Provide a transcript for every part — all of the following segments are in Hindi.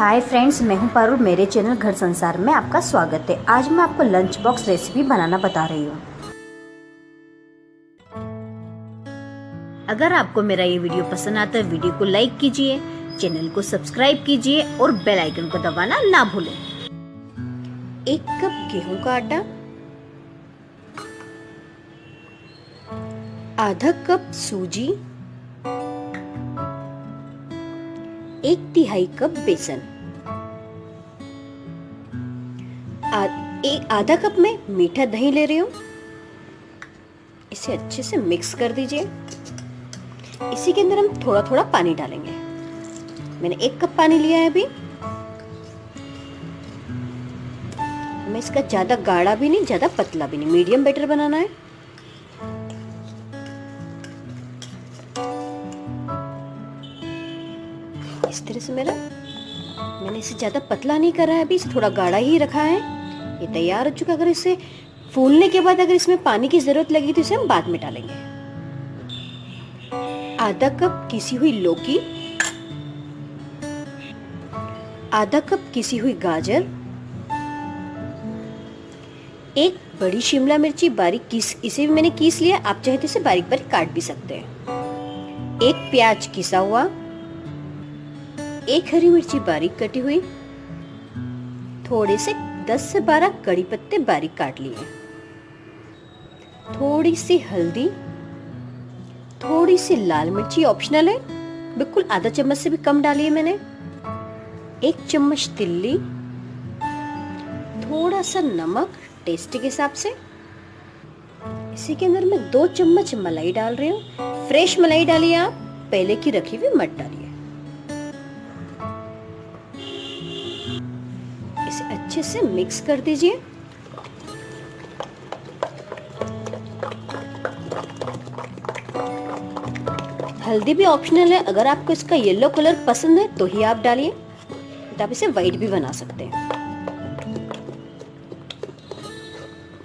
हाय फ्रेंड्स, मैं हूं पारुल। मेरे चैनल घर संसार में आपका स्वागत है। आज मैं आपको लंच बॉक्स रेसिपी बनाना बता रही हूं। अगर आपको मेरा ये वीडियो पसंद आता है, वीडियो को लाइक कीजिए, चैनल को सब्सक्राइब कीजिए और बेल आइकन को दबाना ना भूलें। 1 कप गेहूं का आटा, आधा कप सूजी, 1/3 कप बेसन, आधा कप में मीठा दही ले रही हूँ। इसे अच्छे से मिक्स कर दीजिए। इसी के अंदर हम थोड़ा थोड़ा पानी डालेंगे। मैंने 1 कप पानी लिया है अभी। हमें इसका ज्यादा गाढ़ा भी नहीं, ज्यादा पतला भी नहीं, मीडियम बैटर बनाना है। इस तरह से मैंने इसे ज्यादा पतला नहीं करा है, अभी इसे थोड़ा गाढ़ा ही रखा है। ये तैयार हो चुका। अगर इसे फूलने के बाद अगर इसमें पानी की जरूरत लगी तो इसे हम बाद में डालेंगे। आधा कप किसी हुई लौकी, आधा कप किसी हुई गाजर, 1 बड़ी शिमला मिर्ची बारीक इसे भी मैंने कीस लिया। आप चाहे तो इसे बारीक बारीक काट भी सकते हैं। 1 प्याज किसा हुआ, 1 हरी मिर्ची बारीक कटी हुई, थोड़े से 10 से 12 कड़ी पत्ते बारीक काट लिए, थोड़ी सी हल्दी, थोड़ी सी लाल मिर्ची ऑप्शनल है, बिल्कुल आधा चम्मच से भी कम डाली है मैंने, 1 चम्मच तिल्ली, थोड़ा सा नमक टेस्ट के हिसाब से। इसी के अंदर मैं 2 चम्मच मलाई डाल रही हूँ। फ्रेश मलाई डालिए, आप पहले की रखी हुई मत डालिए। इसे अच्छे से मिक्स कर दीजिए। हल्दी भी ऑप्शनल है, अगर आपको इसका येलो कलर पसंद है तो ही आप डालिए, तो आप इसे व्हाइट भी बना सकते हैं।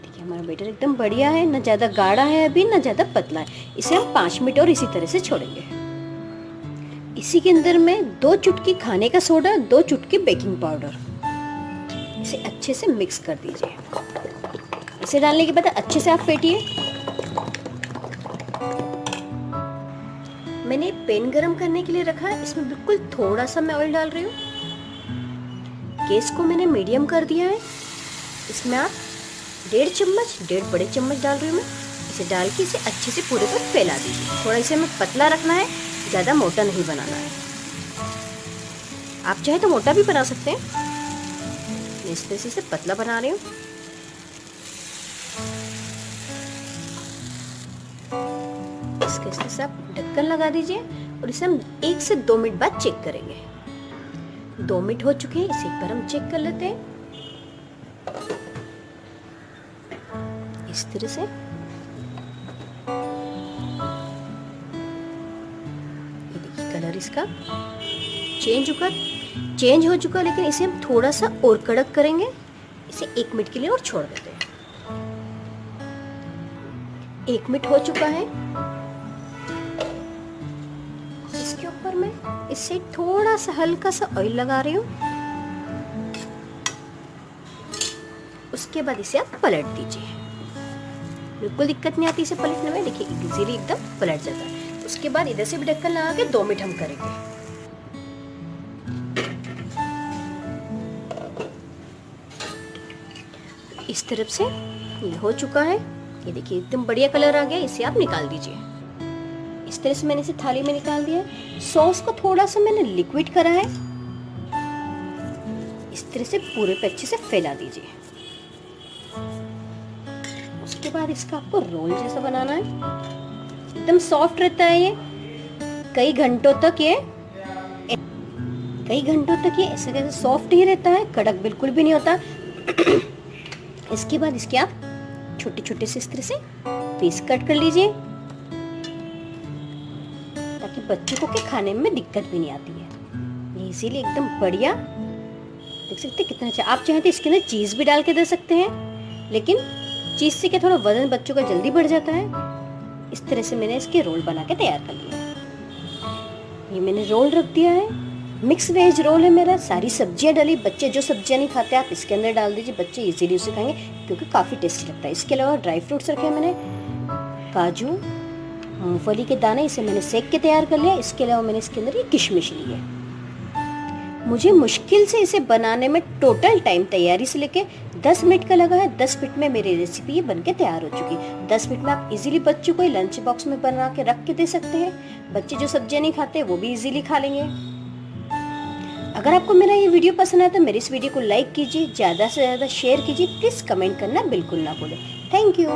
देखिए हमारा बैटर एकदम बढ़िया है, ना ज्यादा गाढ़ा है अभी, ना ज्यादा पतला है। इसे हम 5 मिनट और इसी तरह से छोड़ेंगे। इसी के अंदर मैं 2 चुटकी खाने का सोडा, 2 चुटकी बेकिंग पाउडर, इसे अच्छे से मिक्स कर दीजिए। इसे डालने के बाद अच्छे से आप फेंटिए। मैंने पैन गरम करने के लिए रखा है, इसमें बिल्कुल थोड़ा सा मैं ऑयल डाल रही हूँ। गैस को मैंने मीडियम कर दिया है। इसमें आप 1.5 चम्मच, 1.5 बड़े चम्मच डाल रही हूँ मैं। इसे डाल के इसे अच्छे से पूरे पर फैला दीजिए। थोड़ा इसे हमें पतला रखना है, ज़्यादा मोटा नहीं बनाना है। आप चाहे तो मोटा भी बना सकते हैं, इस तरह से इसे पतला बना रही हूँ। इसके साथ ढक्कन लगा दीजिए और इसे हम 1 से 2 मिनट बाद चेक करेंगे। 2 मिनट हो चुके हैं, इसे एक बार हम चेक कर लेते हैं। इस तरह से ये देखिए कलर इसका चेंज हो चुका, लेकिन इसे हम थोड़ा सा और कड़क करेंगे। इसे 1 मिनट के लिए और छोड़ देते हैं। 1 मिनट हो चुका है। इसके ऊपर मैं इससे थोड़ा सा हल्का सा ऑयल लगा रही हूँ। उसके बाद इसे आप पलट दीजिए। बिल्कुल दिक्कत नहीं आती इसे पलटने में, देखिए इजीली एकदम पलट जाता है। उसके बाद इधर से भी ढक्कन लगा के 2 मिनट हम करेंगे। इस तरफ से ये हो चुका है। ये देखिए एकदम बढ़िया कलर आ गया। इसे आप निकाल दीजिए। इस तरह से मैंने इसे थाली में निकाल दिया है। सॉस को थोड़ा सा मैंने लिक्विड करा है। इस तरह से पूरे पे अच्छे से फैला दीजिए। उसके बाद इसका आपको रोल जैसा बनाना है। एकदम सॉफ्ट रहता है ये। कई घंटों तक ये ऐसे कैसे सॉफ्ट ही रहता है, कड़क बिल्कुल भी नहीं होता। इसके बाद इसके आप छोटे छोटे से इस तरह से पीस कट कर लीजिए, ताकि बच्चों को के खाने में दिक्कत भी नहीं आती है। ये इसीलिए एकदम बढ़िया, देख सकते हैं कितना अच्छा। आप चाहें तो इसके अंदर चीज़ भी डाल के दे सकते हैं, लेकिन चीज़ से क्या थोड़ा वजन बच्चों का जल्दी बढ़ जाता है। इस तरह से मैंने इसके रोल बना के तैयार कर लिया। ये मैंने रोल रख दिया है। मिक्स वेज रोल है मेरा, सारी सब्जियां डली। बच्चे जो सब्जियां नहीं खाते आप इसके अंदर डाल दीजिए, बच्चे इजीली उसे खाएंगे क्योंकि काफ़ी टेस्टी लगता है। इसके अलावा ड्राई फ्रूट्स रखे हैं मैंने, काजू, मूंगफली के दाने, इसे मैंने सेक के तैयार कर लिया। इसके अलावा मैंने इसके अंदर ये किशमिश ली है। मुझे मुश्किल से इसे बनाने में टोटल टाइम तैयारी से लेके 10 मिनट का लगा है। 10 मिनट में मेरी रेसिपी ये बनके तैयार हो चुकी है। 10 मिनट में आप इजीली बच्चों को लंच बॉक्स में बना के रख के दे सकते हैं। बच्चे जो सब्जियां नहीं खाते वो भी इजीली खा लेंगे। अगर आपको मेरा ये वीडियो पसंद आया तो मेरी इस वीडियो को लाइक कीजिए, ज़्यादा से ज़्यादा शेयर कीजिए, प्लीज़ कमेंट करना बिल्कुल ना भूलें। Thank you.